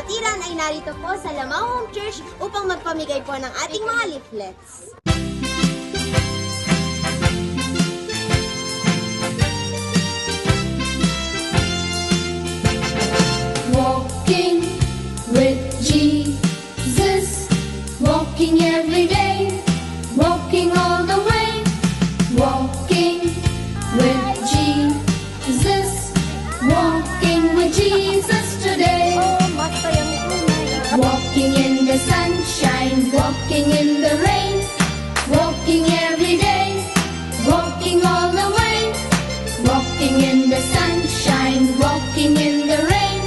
kapatiran ay narito po sa Lamao Home Church upang magpamigay po ng ating mga leaflets. Walking with Jesus, walking every day, walking all the way, walking with Jesus, walking with Jesus today. Walking in the sunshine, walking in the rain, walking every day, walking all the way, walking in the sunshine, walking in the rain,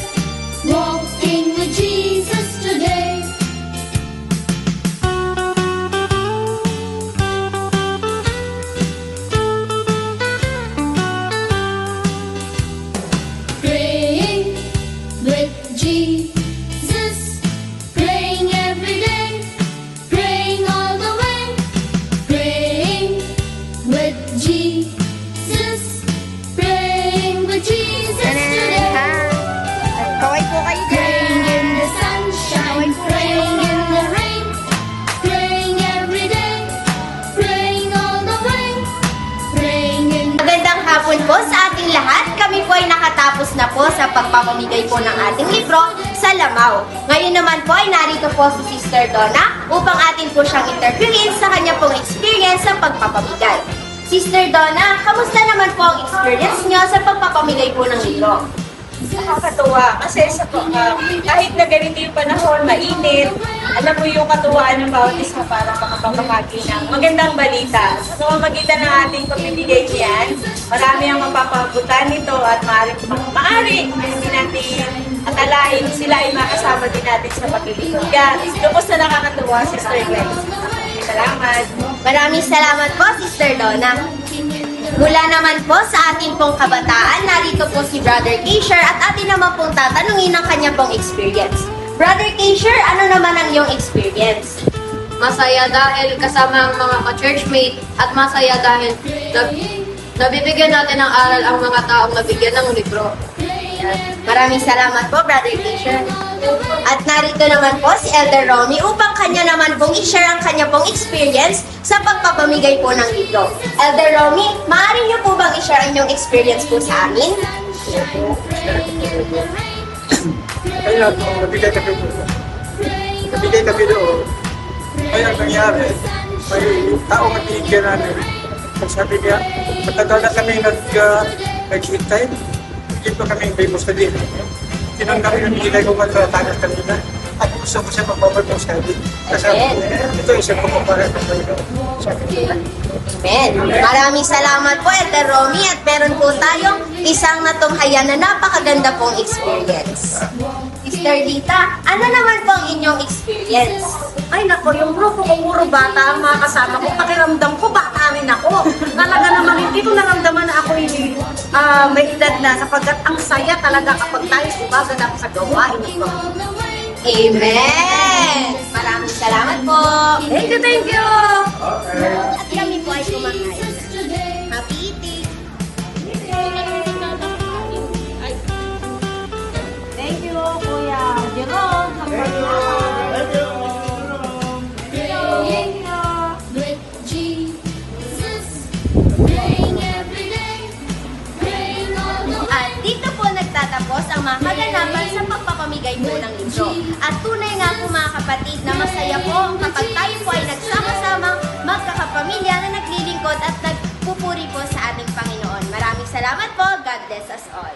walking with Jesus today. Praying with Jesus, praying every day, praying all the way, praying with Jesus, praying with Jesus today. Kaway po kayo Praying in the sunshine, praying in the rain, praying every day, praying all the way, praying in Magandang hapon po sa ating lahat. Kami po ay nakatapos na po sa pagpapamigay po ng ating libro sa Lamao. Ngayon naman po ay narito po si Sister Donna upang atin po siyang interviewin sa kanya pong experience sa pagpapamigay. Sister Donna, kamusta naman po ang experience niyo sa pagpapamigay po ng libro? Nakakatuwa kasi kahit na ganito yung panahon, mainit, alam mo yung katuwaan ng bawat isa para makapagpapagi ng magandang balita. Sa pamamagitan ng ating pamimigay niyan, marami ang mapapabutan nito at maaari hindi natin akalain sila ay makasama din natin sa paglilingkod. Kaya, lubos na nakakatuwa, Sister Grace. Salamat. Maraming salamat po, Sister Donna. Mula naman po sa ating pong kabataan, narito po si Brother Keisher at atin naman pong tatanungin ang kanya pong experience. Brother Keisher, ano naman ang iyong experience? Masaya dahil kasama ang mga ka-churchmate at masaya dahil nabibigyan natin ng aral ang mga taong nabigyan ng libro. Maraming salamat po, Brother Keisher. At narito naman po si Elder Romy upang kanya naman pong i-share ang kanya pong experience sa pagpapamigay po ng libro. Elder Romy, maaari niyo po bang i-share ang inyong experience po sa amin? Kaya nabigay kami doon. Nabigay kami doon. Kaya ang nangyari, may taong nagbigyan namin. Sabi niya, matagal na kami nag-hintay. Hindi pa kami famous na din. Tinanggap yung nilay ko magkatagas kanina. At gusto ko siya magbabag ng sabi. Kasi ito isang kumpara ng sabi niya. Amen. Maraming salamat po, Elder Romy, at meron po tayong isang natunghayan na napakaganda pong experience. Sister Dita, ano naman po ang inyong experience? Ay nako, yung grupo ko puro bata ang mga kasama ko. Pakiramdam ko, bata rin ako. Talaga naman, hindi ko naramdaman na ako may edad na sapagkat ang saya talaga kapag tayo sumaganap sa gawain ito. Amen! Maraming salamat po. Thank you, thank you! At kami po ay kumakain. Happy eating! Thank you, Kuya Jerome. Praying with Jesus, praying every day, praying all the way. At dito po nagtatapos ang mga kaganapan sa pagpapamigay po ng libro. At tunay nga po mga kapatid na masaya po kapag tayo po ay nagsama-sama magkakapamilya na naglilingkod at nagpupuri po sa ating Panginoon. Maraming salamat po. God bless us all.